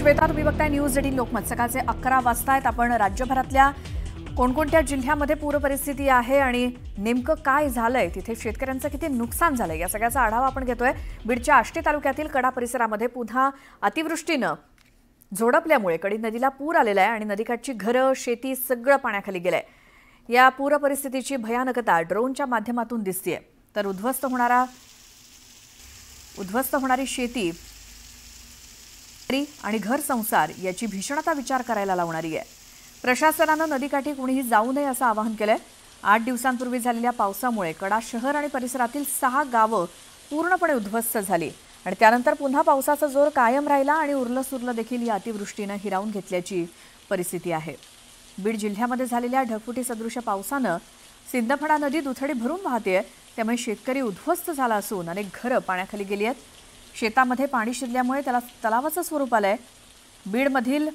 श्वेता, तुम्ही बघताय न्यूज 18 लोकमत. सकाळचे 11 वाजतायत. आपण राज्यभरातल्या कोणकोणत्या जिल्ह्यामध्ये पूर परिस्थिती आहे आणि नेमकं काय झालंय, तिथे शेतकऱ्यांचं किती नुकसान झालंय, या सगळ्याचा आढावा आपण घेतोय. बीडच्या आष्टी तालुक्यातील कडा परिसरामध्ये पुन्हा अतिवृष्टीनं झोडपल्यामुळे कडी नदीला पूर आलेला आहे आणि नदीकाठची घरं, शेती सगळं पाण्याखाली गेलंय. या पूर परिस्थितीची भयानकता ड्रोनच्या माध्यमातून दिसतेय. तर उद्ध्वस्त होणारी शेती आणि घर संसार याची भीषणता विचार करायला लावणारी आहे. प्रशासनानं नदीकाठी कुणीही जाऊ नये असं आवाहन केलंय. 8 दिवसांपूर्वी झालेल्या पावसामुळे कडा शहर आणि परिसरातील 6 गावं पूर्णपणे उद्ध्वस्त झाली आणि त्यानंतर पुन्हा पावसाचा जोर कायम राहिला आणि उरलं सुरलं देखील या अतिवृष्टीनं हिरावून घेतल्याची परिस्थिती आहे. बीड जिल्ह्यामध्ये झालेल्या ढगफुटी सदृश पावसानं सिंदफणा नदी दुथडी भरून वाहतेय. त्यामुळे शेतकरी उद्ध्वस्त झाला असून अनेक घरं पाण्याखाली गेली आहेत. शेतामध्ये पाणी शिरल्यामुळे त्याला तलावाचं स्वरूप आलंय. बीडमधील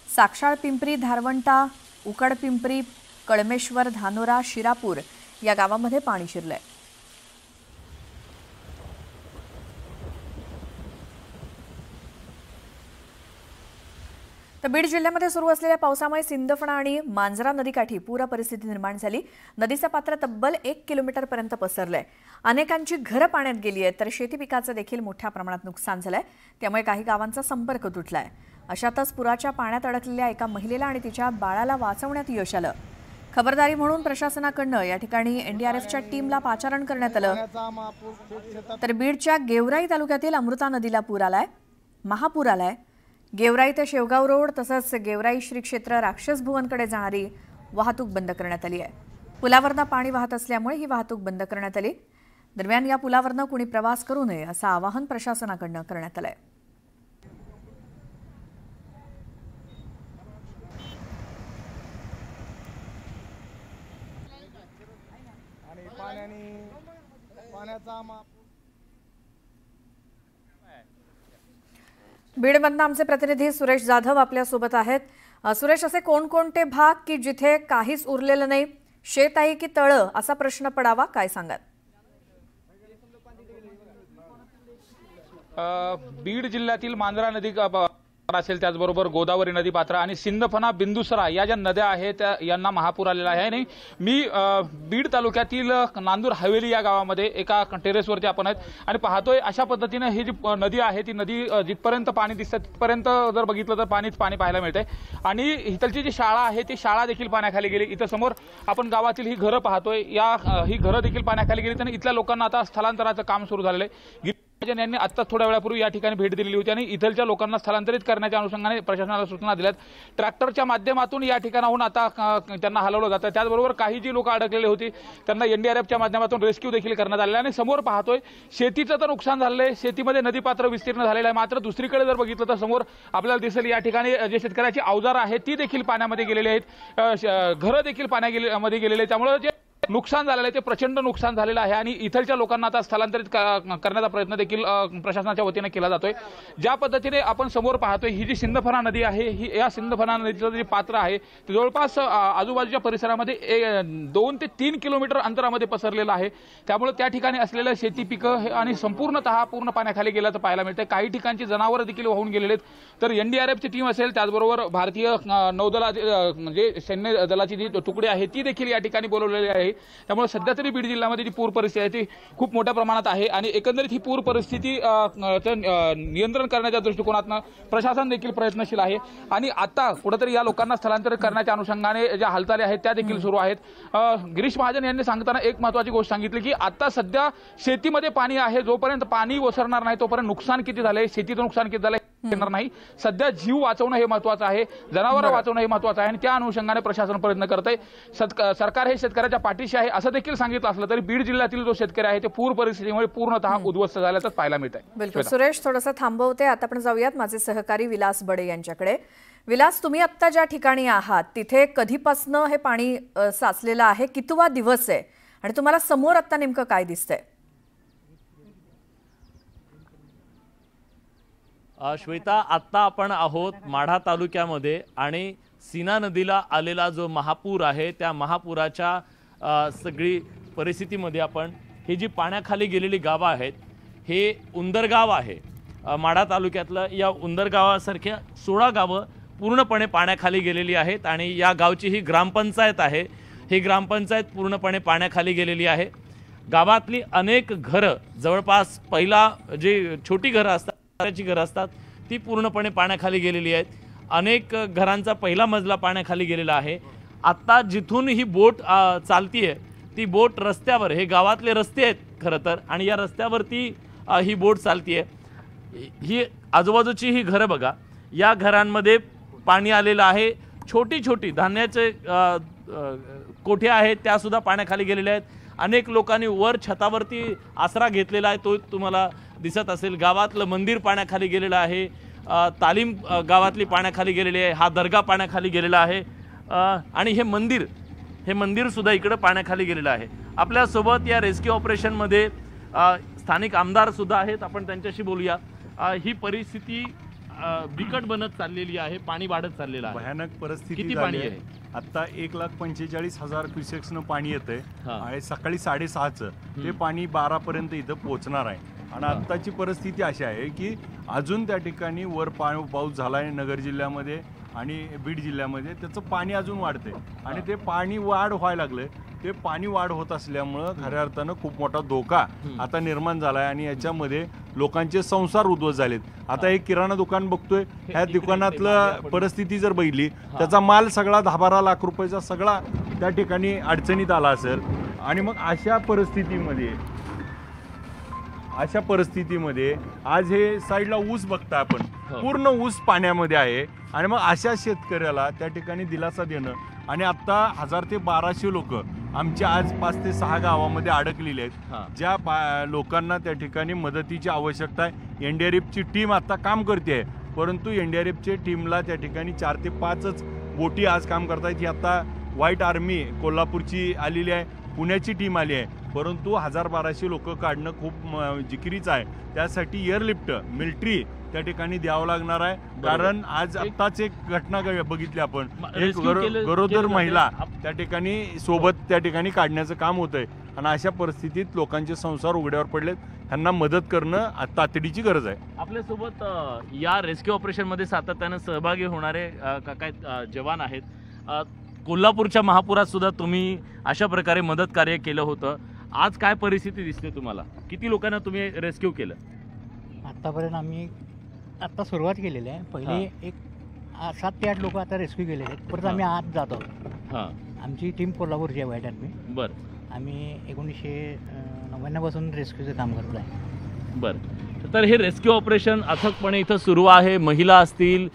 साक्षाळ पिंपरी, धारवंटा, उकड पिंपरी, कळमेश्वर, धानोरा, शिरापूर या गावांमध्ये पाणी शिरलंय. तर बीड जिल्ह्यामध्ये सुरू असलेल्या पावसामुळे सिंदफणा आणि मांजरा नदीकाठी पूर परिस्थिती निर्माण झाली. नदीचं पात्र तब्बल 1 किलोमीटरपर्यंत पसरलंय. अनेकांची घरं पाण्यात गेली आहेत, तर शेती पिकाचं देखील मोठ्या प्रमाणात नुकसान झालंय. त्यामुळे काही गावांचा संपर्क तुटलाय. अशातच पुराच्या पाण्यात अडकलेल्या एका महिलेला आणि तिच्या बाळाला वाचवण्यात यश आलं. खबरदारी म्हणून प्रशासनाकडून या ठिकाणी एनडीआरएफच्या टीमला पाचारण करण्यात आलं. तर बीडच्या गेवराई तालुक्यातील अमृता नदीला पूर आलाय, महापूर आलाय. गेवराई ते शेवगाव रोड तसंच गेवराई श्री क्षेत्र राक्षस भुवनकडे जाणारी वाहतूक बंद करण्यात आली आहे. पुलावरनं पाणी वाहत असल्यामुळे ही वाहतूक बंद करण्यात आली. दरम्यान या पुलावरनं कुणी प्रवास करू नये असं आवाहन प्रशासनाकडून करण्यात आलंय. बीडमधनं आमचे प्रतिनिधी सुरेश जाधव आपल्यासोबत आहेत. सुरेश, असे कोणकोणते भाग की जिथे काहीच उरलेलं नाही, शेत आहे की तळं असा प्रश्न पडावा, काय सांगाल? बीड जिल्ह्यातील मांजरा नदी असेल, त्याचबरोबर गोदावरी नदी पात्र आणि सिंदफणा, बिंदुसरा या ज्या नद्या आहेत यांना महापूर आलेला आहे. आणि मी बीड तालुक्यातील नांदूर हवेली या गावामध्ये एका टेरेसवरती आपण आहेत आणि पाहतोय अशा पद्धतीने ही जी नदी आहे ती नदी जिथपर्यंत पाणी दिसतं तिथपर्यंत जर बघितलं तर पाणीच पाणी पाहायला मिळतंय. आणि इथलची जी शाळा आहे ती शाळा देखील पाण्याखाली गेली. इथं समोर आपण गावातील ही घरं पाहतोय, ही घरं देखील पाण्याखाली गेली आणि इथल्या लोकांना आता स्थलांतराचं काम सुरू झालेलं आहे. यांनी आता थोड्या वेळापूर्वी या ठिकाणी भेट दिलेली होती आणि इथलच्या लोकांना स्थलांतरित करण्याच्या अनुषंगाने प्रशासनाला सूचना दिल्यात. ट्रॅक्टरच्या माध्यमातून या ठिकाणाहून आता त्यांना हलवलं जातं. त्याचबरोबर काही जी लोक अडकलेली होती त्यांना एनडीआरएफच्या माध्यमातून रेस्क्यू देखील करण्यात आलेला आहे. आणि समोर पाहतोय शेतीचं तर नुकसान झालेलं आहे, शेतीमध्ये नदीपात्र विस्तीर्ण झालेलं आहे. मात्र दुसरीकडे जर बघितलं तर समोर आपल्याला दिसेल या ठिकाणी जे शेतकऱ्याची अवजारं आहेत ती देखील पाण्यामध्ये गेलेली आहेत, घरं देखील पाण्यामध्ये गेलेले आहेत. त्यामुळे जे नुकसान झालेलं आहे ते प्रचंड नुकसान झालेलं आहे आणि इथलच्या लोकांना आता स्थलांतरित करण्याचा प्रयत्न देखील प्रशासनाच्या वतीने केला जातोय. ज्या पद्धतीने आपण समोर पाहतोय ही जी सिंदफणा नदी आहे, ही या सिंदफणा नदीचं जे पात्र आहे ते जवळपास आजूबाजूच्या परिसरामध्ये 2 ते 3 किलोमीटर अंतरामध्ये पसरलेलं आहे. त्यामुळे त्या ठिकाणी असलेल्या शेती पिकं आणि संपूर्णतः पूर्ण पाण्याखाली गेल्याचं पाहायला मिळतंय. काही ठिकाणांची जनावरं देखील वाहून गेलेले आहेत. तर एनडीआरएफची टीम असेल, त्याचबरोबर भारतीय नौदला म्हणजे सैन्य दलाची जी तुकडी आहे ती देखील या ठिकाणी बोलवलेली आहे. त्यामुळे सध्या तरी बीड जिल्ह्यामध्ये जी पूर परिस्थिती आहे ती खूप मोठ्या प्रमाणात आहे आणि एकंदरीत ही पूर परिस्थिती नियंत्रण करण्याच्या दृष्टिकोनातून प्रशासन देखील प्रयत्नशील आहे. आणि आता कुठेतरी या लोकांना स्थलांतरित करण्याच्या अनुषंगाने ज्या हालचाली आहेत त्या देखील सुरू आहेत. गिरीश महाजन यांनी सांगताना एक महत्त्वाची गोष्ट सांगितली की आता सध्या शेतीमध्ये पाणी आहे, जोपर्यंत पाणी ओसरणार नाही तोपर्यंत नुकसान किती झालंय, शेतीचं नुकसान किती झालंय येणार नाही. सध्या जीव वाचवणं हे महत्त्वाचं आहे, जनावरं वाचवणं हे महत्त्वाचं आहे आणि त्या अनुषंगाने प्रशासन प्रयत्न करतंय. सरकार हे शेतकऱ्याच्या पाठीशी आहे असं देखील सांगितलं असलं तरी बीड जिल्ह्यातील जो शेतकरी आहे ते पूर परिस्थितीमुळे पूर्णतः उद्ध्वस्त झाल्याचं पाहायला मिळत आहे. बिलकुल सुरेश, थोडंसं थांबवते. आता आपण जाऊयात माझे सहकारी विलास बडे यांच्याकडे. विलास, तुम्ही आत्ता ज्या ठिकाणी आहात तिथे कधीपासनं हे पाणी साचलेलं आहे, कितवा दिवस आहे आणि तुम्हाला समोर आत्ता नेमकं काय दिसतंय? श्वेता, आत्ता आपण आहोत माढा तालुक्यामध्ये आणि सीना नदीला आलेला जो महापूर आहे त्या महापुराच्या सगळी परिस्थितीमध्ये आपण ही जी पाण्याखाली गेलेली गावं आहेत, हे उंदरगाव आहे माढा तालुक्यातलं या उंदर गावासारख्या 16 गावं पूर्णपणे पाण्याखाली गेलेली आहेत आणि या गावची ही ग्रामपंचायत आहे। ही ग्रामपंचायत पूर्णपणे पाण्याखाली गेलेली आहे। गावातली अनेक घरं, जवळपास पहिला जी छोटी घरं असतात ती पूर्णपणे पाण्याखाली गेलेली आहेत। अनेक घरांचा पहिला मजला पाण्याखाली गेलेला आहे। आत्ता जिथून ही बोट चालतीये ती बोट रस्त्यावर, हे गावातले रस्ते आहेत खरं तर, आणि या रस्त्यावरती ही बोट चालतीये। ही आजूबाजूची ही घरं बघा, या घरांमध्ये पाणी आलेलं आहे। छोटी छोटी धान्याचे कोठे आहेत त्या सुद्धा पाण्याखाली गेलेल्या आहेत। अनेक लोकांनी वर छतावरती आसरा घेतलेला आहे, तो तुम्हाला दिसत असेल। गावातलं मंदिर पाण्याखाली गेलेलं आहे। तालीम गावातली पाण्याखाली गेलेली आहे। हा दर्गा पाण्याखाली गेलेला आहे आणि हे मंदिर सुद्धा इकडे पाण्याखाली गेलेलं आहे। आपल्यासोबत या रेस्क्यू ऑपरेशनमध्ये स्थानिक आमदार सुद्धा आहेत, आपण त्यांच्याशी बोलूया। ही परिस्थिती बिकट बनत चाललेली आहे, पाणी वाढत चाललेलं आहे, भयानक परिस्थिती। किती पाणी आहे? आता 1,45,000 क्युसेक्सनं पाणी येतंय आणि सकाळी 6:30चं ते पाणी 12 पर्यंत इथं पोहोचणार आहे। आणि आत्ताची परिस्थिती अशी आहे की अजून त्या ठिकाणी वर पाऊस झाला आहे नगर जिल्ह्यामध्ये आणि बीड जिल्ह्यामध्ये, त्याचं पाणी अजून वाढतंय आणि ते पाणी वाढ व्हायला लागलंय। ते पाणी वाढ होत असल्यामुळं खऱ्या अर्थानं खूप मोठा धोका आता निर्माण झाला आहे आणि याच्यामध्ये लोकांचे संसार उद्ध्वस्त झालेत। आता एक किराणा दुकान बघतोय, ह्या दुकानातलं परिस्थिती जर बघितली, त्याचा माल सगळा 10-12 लाख रुपयाचा सगळा त्या ठिकाणी अडचणीत आला असेल। आणि मग अशा परिस्थितीमध्ये आज हे साईडला ऊस बघता आपण, पूर्ण ऊस पाण्यामध्ये आहे आणि मग अशा शेतकऱ्याला त्या ठिकाणी दिलासा देणं। आणि आता 1000 ते 1200 लोक आमच्या आज 5 ते 6 गावामध्ये अडकलेले आहेत, ज्या लोकांना त्या ठिकाणी मदतीची आवश्यकता आहे। NDRFची टीम आता काम करते आहे, परंतु NDRFच्या टीमला त्या ठिकाणी 4 ते 5च बोटी आज काम करतायत। ही आता व्हाईट आर्मी कोल्हापूरची आलेली आहे, पुण्याची टीम आली आहे, परंतु 1000-1200 लोक काढणं खूप जिकिरीचं आहे। त्यासाठी एअरलिफ्ट मिलिटरी त्या ठिकाणी द्यावं लागणार आहे, कारण आज आत्ताच एक घटना बघितली आपण, एक गरोदर महिला त्या ठिकाणी सोबत त्या ठिकाणी काढण्याचं काम होतंय। आणि अशा परिस्थितीत लोकांचे संसार उघड्यावर पडलेत, त्यांना मदत करणं तातडीची गरज आहे। आपल्यासोबत या रेस्क्यू ऑपरेशनमध्ये सातत्यानं सहभागी होणारे काय जवान आहेत। कोल्हापूरच्या महापुरात सुद्धा तुम्ही अशा प्रकारे मदत कार्य केलं होतं। आज काय परिस्थिती दिसते तुम्हाला? किती लोकांना तुम्ही रेस्क्यू केलं? आत्तापर्यंत आम्ही आत्ता सुरुवात केलेली आहे। पहिले एक 7 ते 8 लोक आता रेस्क्यू केलेले आहेत, परत आम्ही आत जात आहोत। आमची टीम कोल्हापूरची आहे, व्हाईट आर्मी। बरं, आम्ही 1999 पासून रेस्क्यूचं काम करतो आहे। बरं, तर हे रेस्क्यू ऑपरेशन अथकपणे इथं सुरू आहे। महिला असतील,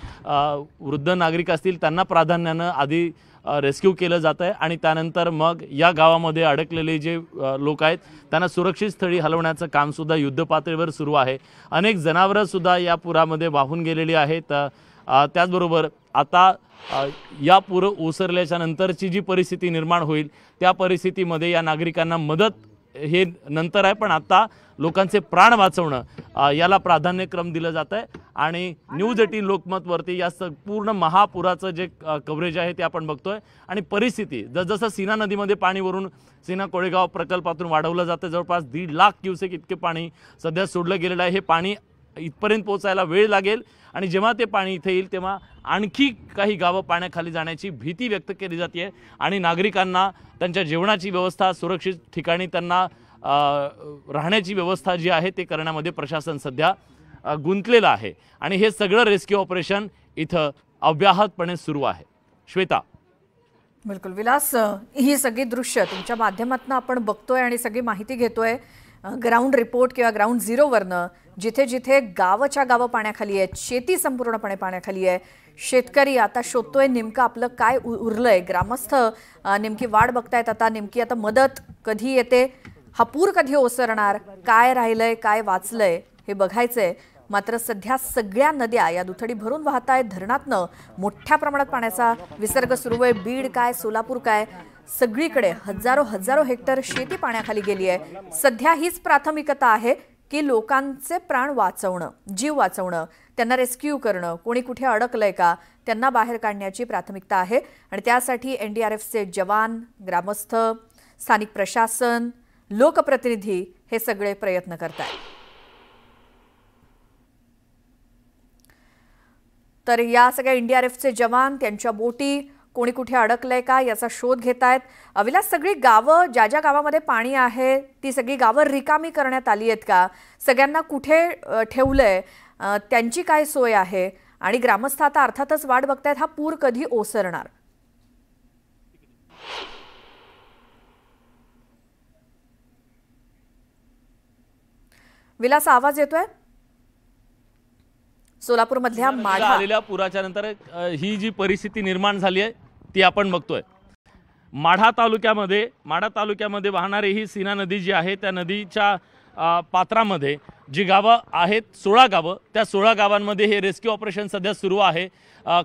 वृद्ध नागरिक असतील, त्यांना प्राधान्यानं आधी रेस्क्यू केलं जात आहे आणि त्यानंतर मग या गावामध्ये अडकलेले जे लोक आहेत त्यांना सुरक्षित स्थळी हलवण्याचं कामसुद्धा युद्धपातळीवर सुरू आहे। अनेक जनावरंसुद्धा या पुरामध्ये वाहून गेलेली आहेत। त्याचबरोबर आता या पूर ओसरल्याच्या नंतरची जी परिस्थिती निर्माण होईल त्या परिस्थितीमध्ये या नागरिकांना मदत हे नंतर आहे, पण आता लोकांचे प्राण वाचवणं याला प्राधान्यक्रम दिलं जात आहे। आणि न्यूज 18 लोकमतवरती या पूर्ण महापुराचं जे कव्हरेज आहे ते आपण बघतोय। आणि परिस्थिती जसं सीना नदीमध्ये पाणी वरून सीना कोळेगाव प्रकल्पातून वाढवलं जातं, जवळपास 1.5 लाख क्युसेक इतके पाणी सध्या सोडलं गेलेलं आहे। हे पाणी इथपर्यंत पोहोचायला वेळ लागेल आणि जेव्हा ते पाणी इथे येईल तेव्हा आणखी काही गावं पाण्याखाली जाण्याची भीती व्यक्त केली जाते आणि नागरिकांना त्यांच्या जेवणाची व्यवस्था, सुरक्षित ठिकाणी त्यांना राहण्याची व्यवस्था जी आहे ते करण्यामध्ये प्रशासन सध्या गुंतलेलं आहे आणि हे सगळं रेस्क्यू ऑपरेशन इथं अव्याहतपणे सुरू आहे। श्वेता, बिलकुल विलास, ही सगळी दृश्य तुमच्या माध्यमातून आपण बघतोय आणि सगळी माहिती घेतोय ग्राउंड रिपोर्ट किंवा ग्राउंड झिरोवरनं, जिथे जिथे गावच्या गावं पाण्याखाली आहेत, शेती संपूर्णपणे पाण्याखाली आहे। शेतकरी आता शोधतोय नेमकं आपलं काय उरलंय, ग्रामस्थ नेमकी वाट बघतायत आता, नेमकी आता मदत कधी येते, हा पूर कधी ओसरणार, काय राहिलंय काय वाचलंय हे बघायचंय। मात्र सध्या सगळ्या नद्या या दुथडी भरून वाहत आहेत, धरणातनं मोठ्या प्रमाणात पाण्याचा विसर्ग सुरू आहे। बीड काय, सोलापूर काय, सगळीकडे हजारो हेक्टर शेती पाण्याखाली गेली आहे। सध्या हीच प्राथमिकता आहे की लोकांचे प्राण वाचवणं, जीव वाचवणं, त्यांना रेस्क्यू करणं, कोणी कुठे अडकलंय का त्यांना बाहेर काढण्याची प्राथमिकता आहे। आणि त्यासाठी NDRFचे जवान, ग्रामस्थ, स्थानिक प्रशासन, लोकप्रतिनिधी हे सगळे प्रयत्न करतात। तर या सगळ्या एनडीआरएफचे जवान, त्यांच्या बोटी, कोणी कुठे अडकलंय का याचा शोध घेत आहेत. अविलास, सगळी गावं, ज्या ज्या गावामध्ये पाणी आहे ती सगळी गावं रिकामी करण्यात आली आहेत का? सगळ्यांना कुठे ठेवलंय, त्यांची काय सोय आहे? आणि ग्रामस्थ आता अर्थातच वाट बघतायत हा पूर कधी ओसरणार. विलास, आवाज येतोय? सोलापूरमधल्या माढा आलेल्या पुराच्या नंतर ही जी परिस्थिती निर्माण झाली आहे ती आपण बघतोय. माढा तालुक्यामध्ये वाहणारी ही सीना नदी जी आहे त्या नदीच्या पात्रामध्ये जी गावं आहेत 16 गावं, त्या 16 गावांमध्ये हे रेस्क्यू ऑपरेशन सध्या सुरू आहे.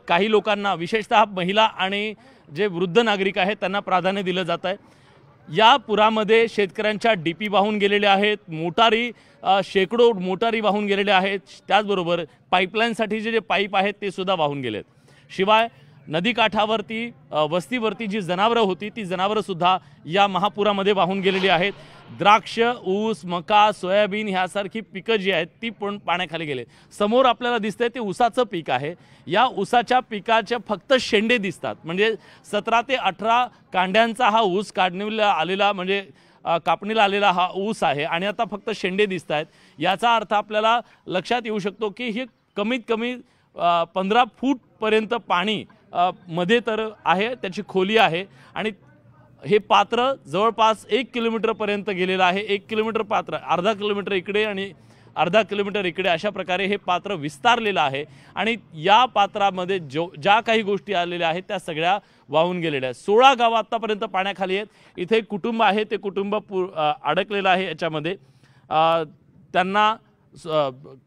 काही लोकांना, विशेषतः महिला आणि जे वृद्ध नागरिक आहेत त्यांना प्राधान्य दिलं जात आहे. या पुरामध्ये शेतकऱ्यांच्या डीपी वाहून गेलेल्या आहेत, मोटारी, शेकडो मोटारी वाहून गेलेल्या आहेत. त्याचबरोबर पाईपलाईनसाठीचे जे पाईप आहेत ते सुद्धा वाहून गेलेत. शिवाय नदीकाठावरती वस्तीवरती जी जनावरं होती ती जनावरं सुद्धा या महापुरामध्ये वाहून गेलेली आहेत. द्राक्ष, ऊस, मका, सोयाबीन ह्यासारखी पिकं जी आहेत ती पण पाण्याखाली गेले. समोर आपल्याला दिसतंय ते ऊसाचं पीक आहे. या ऊसाच्या पिकाचे फक्त शेंडे दिसतात. म्हणजे 17 ते 18 कांड्यांचा हा ऊस काढणीला आलेला, म्हणजे कापणीला आलेला हा ऊस आहे आणि आता फक्त शेंडे दिसत आहेत. याचा अर्थ आपल्याला लक्षात येऊ शकतो की हे कमीत कमी 15 फूटपर्यंत पाणी मध्ये तर आहे, त्याची खोली आहे आणि हे पात्र जवळपास 1 किलोमीटरपर्यंत गेलेलं आहे. 1 किलोमीटर पात्र, अर्धा किलोमीटर इकडे आणि अर्धा किलोमीटर इकडे, अशा प्रकारे हे पात्र विस्तारलेलं आहे. आणि या पात्रामध्ये ज्या काही गोष्टी आलेल्या आहेत त्या सगळ्या वाहून गेलेल्या आहेत. 16 गावं आत्तापर्यंत पाण्याखाली आहेत. इथे कुटुंब आहे, ते कुटुंब अडकलेलं आहे याच्यामध्ये. त्यांना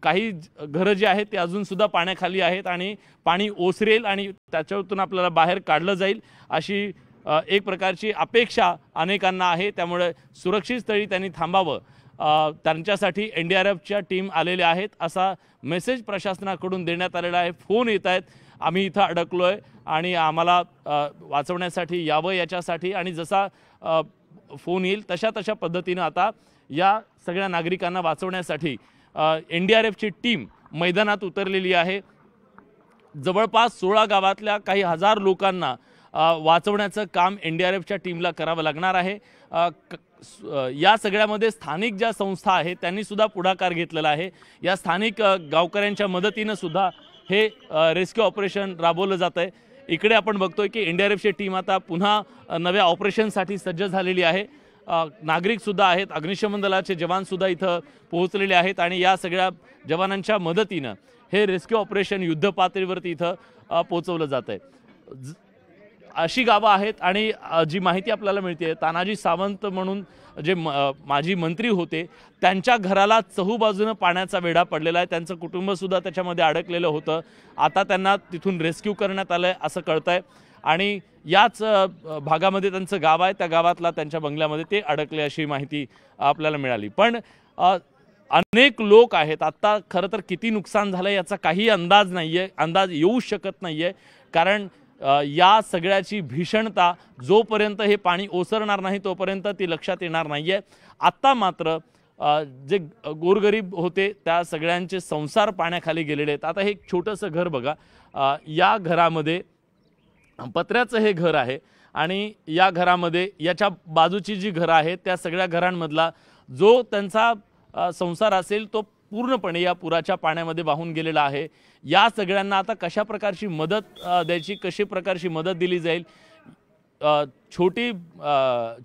काही घरं जी आहेत ते अजूनसुद्धा पाण्याखाली आहेत आणि पाणी ओसरेल आणि त्याच्यातून आपल्याला बाहेर काढलं जाईल अशी एक प्रकारची अपेक्षा अनेकांना आहे. त्यामुळे सुरक्षित स्थळी त्यांनी थांबावं, त्यांच्यासाठी एनडीआरएफच्या टीम आलेल्या आहेत असा मेसेज प्रशासनाकडून देण्यात आलेला आहे. फोन येत आहेत, आम्ही इथं अडकलोय आणि आम्हाला वाचवण्यासाठी यावं याच्यासाठी. आणि जसा फोन येईल तशा पद्धतीनं आता या सगळ्या नागरिकांना वाचवण्यासाठी एनडीआरएफची टीम मैदानात उतरलेली आहे. जवळपास 16 गावातल्या काही हजार लोकांना वाचवण्याचं काम एनडीआरएफच्या टीमला करावं लागणार आहे. या सगळ्यामध्ये स्थानिक ज्या संस्था आहेत त्यांनी सुद्धा पुढाकार घेतलेला आहे. या स्थानिक गावकऱ्यांच्या मदतीनं सुद्धा हे रेस्क्यू ऑपरेशन राबवलं जात आहे. इकडे आपण बघतोय की एनडीआरएफची टीम आता पुन्हा नव्या ऑपरेशनसाठी सज्ज झालेली आहे. नागरिक सुद्धा आहेत, अग्निशमन दलाचे जवान सुद्धा इथं पोहोचलेले आहेत आणि या सगळ्या जवानांच्या मदतीनं हे रेस्क्यू ऑपरेशन युद्ध पातळीवरती इथं पोहोचवलं जात आहे. अशी गावं आहेत आणि जी माहिती आपल्याला मिळते, तानाजी सावंत म्हणून जे माजी मंत्री होते त्यांच्या घराला चहूबाजूनं पाण्याचा वेढा पडलेला आहे. त्यांचं कुटुंबसुद्धा त्याच्यामध्ये अडकलेलं होतं. आता त्यांना तिथून रेस्क्यू करण्यात आलं आहे असं कळतंय आणि याच भागामध्ये त्यांचं गाव आहे, त्या गावातला त्यांच्या बंगल्यामध्ये ते अडकले अशी माहिती आपल्याला मिळाली. पण अनेक लोक आहेत. आत्ता खरं तर किती नुकसान झालं याचा काही अंदाज नाही आहे, अंदाज येऊ शकत नाही आहे. कारण या सगळ्याची भीषणता जोपर्यंत हे पाणी ओसरणार नाही तोपर्यंत ती लक्षात येणार नाही आहे. आत्ता मात्र जे गोरगरीब होते त्या सगळ्यांचे संसार पाण्याखाली गेलेले आहेत. आता हे एक छोटंसं घर बघा, या घरामध्ये पत्र्याचं हे घर आहे आणि या घरामध्ये याच्या बाजूची जी घरं आहेत त्या सगळ्या घरांमधला जो त्यांचा संसार असेल तो पूर्णपणे या पुराच्या पाण्यामध्ये वाहून गेलेला आहे. या सगळ्यांना आता कशा प्रकारची मदत द्यायची, कशी प्रकारची मदत दिली जाईल. छोटी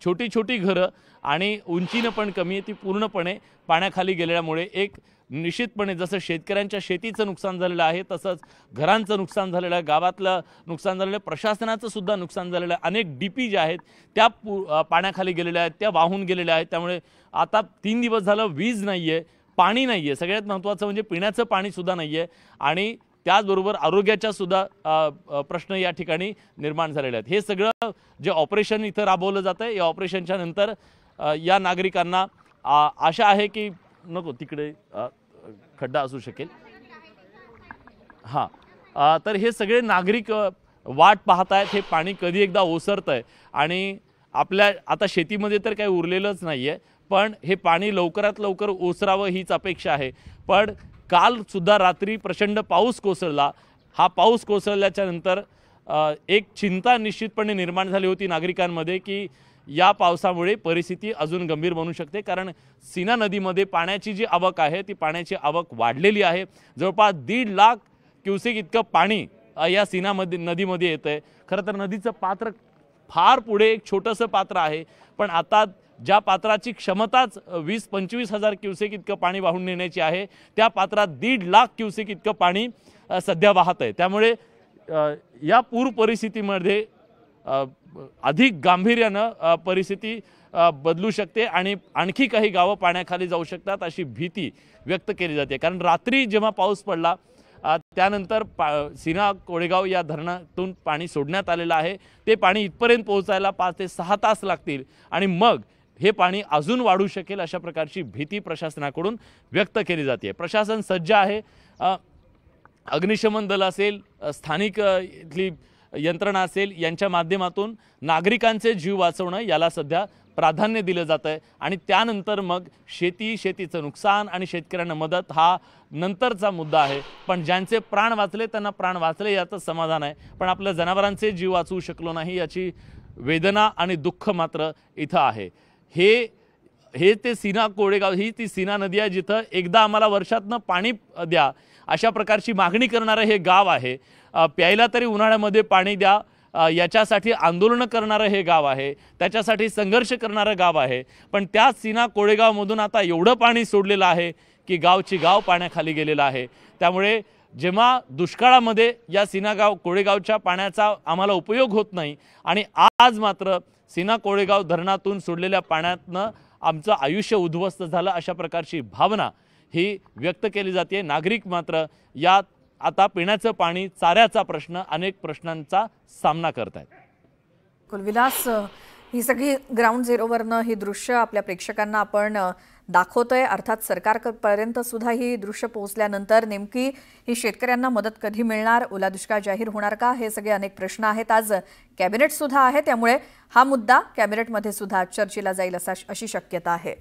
छोटी घरं आणि उंचीनं पण कमी आहे, ती पूर्णपणे पाण्याखाली गेल्यामुळे एक निश्चितपणे जसं शेतकऱ्यांच्या शेतीचं नुकसान झालेलं आहे तसंच घरांचं नुकसान झालेलं आहे, गावातलं नुकसान झालेलं आहे, प्रशासनाचं सुद्धा नुकसान झालेलं आहे. अनेक डीपी ज्या आहेत त्या पाण्याखाली गेलेल्या आहेत, त्या वाहून गेलेल्या आहेत. त्यामुळे आता 3 दिवस झालं वीज नाही आहे, पाणी नाही आहे, सगळ्यात महत्त्वाचं म्हणजे पिण्याचं पाणीसुद्धा नाही आहे आणि त्याचबरोबर आरोग्याच्या सुद्धा प्रश्न या ठिकाणी निर्माण झालेले आहेत. हे सगळं जे ऑपरेशन इथं राबवलं जातं आहे, या ऑपरेशनच्या नंतर या नागरिकांना आशा आहे की नको तिकडे खड्डा असू शकेल. हां, तर हे सगळे नागरिक वाट पाहत आहेत, हे पाणी कधी एकदा ओसरतं आहे आणि आपल्या आता शेतीमध्ये तर काही उरलेलंच नाही आहे, पण हे पाणी लवकरात लवकर ओसरावं हीच अपेक्षा आहे. पण काल सुद्धा रात्री प्रचंड पाऊस कोसळला. हा पाऊस कोसळल्याच्या नंतर एक चिंता निश्चितपणे निर्माण झाली होती नागरिकांमध्ये की या पावसामुळे परिस्थिती अजून गंभीर बनू शकते, कारण सीना नदीमध्ये पाण्याची जी आवक आहे ती पाण्याची आवक वाढलेली आहे। जवळपास 1.5 लाख क्युसेक इतकं पाणी या सीना नदीमध्ये येतं आहे। खरं तर नदीचं पात्र फार पुढे एक छोटंसं पात्र आहे, पण आता ज्या पात्राची क्षमताच 20-25 हजार क्युसेक इतकं पाणी वाहून नेण्याची आहे त्या पात्रात 1.5 लाख क्युसेक इतकं पाणी सध्या वाहत आहे। त्यामुळे या पूर परिस्थितीमध्ये अधिक गांभीर्यानं परिस्थिती बदलू शकते आणि आणखी काही गावं पाण्याखाली जाऊ शकतात अशी भीती व्यक्त केली जाते। कारण रात्री जेव्हा पाऊस पडला त्यानंतर सीना कोळेगाव या धरणातून पाणी सोडण्यात आलेलं आहे, ते पाणी इथपर्यंत पोहोचायला 5 ते 6 तास लागतील आणि मग हे पाणी अजून वाढू शकेल अशा प्रकारची भीती प्रशासनाकडून व्यक्त केली जाते। प्रशासन सज्ज आहे, अग्निशमन दल असेल, स्थानिक इथली यंत्रणा असेल, यांच्या माध्यमातून नागरिकांचे जीव वाचवणं याला सध्या प्राधान्य दिलं जातं आहे आणि त्यानंतर मग शेतीचं नुकसान आणि शेतकऱ्यांना मदत हा नंतरचा मुद्दा आहे। पण ज्यांचे प्राण वाचले त्यांना प्राण वाचले याचं समाधान आहे, पण आपल्या जनावरांचे जीव वाचवू शकलो नाही याची वेदना आणि दुःख मात्र इथं आहे। हे ते सीना कोळेगाव ही ती सीना नदी आहे जिथं एकदा आम्हाला वर्षातनं पाणी द्या अशा प्रकारची मागणी करणारं हे गाव आहे। प्यायला तरी उन्हाळ्यामध्ये पाणी द्या याच्यासाठी आंदोलन करणारं हे गाव आहे, त्याच्यासाठी संघर्ष करणारं गाव आहे। पण त्या सीना कोळेगावमधून आता एवढं पाणी सोडलेलं आहे की गावची गाव पाण्याखाली गेलेलं आहे। त्यामुळे जेव्हा दुष्काळामध्ये या सीना कोळेगावच्या पाण्याचा आम्हाला उपयोग होत नाही आणि आज मात्र सीना कोळेगाव धरणातून सोडलेल्या पाण्यातनं आमचं आयुष्य उद्ध्वस्त झालं अशा प्रकारची भावना ही व्यक्त केली जाते। नागरिक मात्र यात आता पिण्याचं पाणी, चाऱ्याचा प्रश्न, अनेक प्रश्नांचा सामना करत आहेत। कुलविलास, ही सगळी ग्राउंड झिरोवरनं ही दृश्य आपल्या प्रेक्षकांना आपण दाखवतोय। अर्थात सरकारपर्यंत सुद्धा ही दृश्य पोहोचल्यानंतर नेमकी ही शेतकऱ्यांना मदत कधी मिळणार, ओला दुष्काळ जाहीर होणार का, हे सगळे अनेक प्रश्न आहेत। आज कॅबिनेट सुद्धा आहे, त्यामुळे हा मुद्दा कॅबिनेटमध्ये सुद्धा चर्चेला जाईल अशी शक्यता आहे।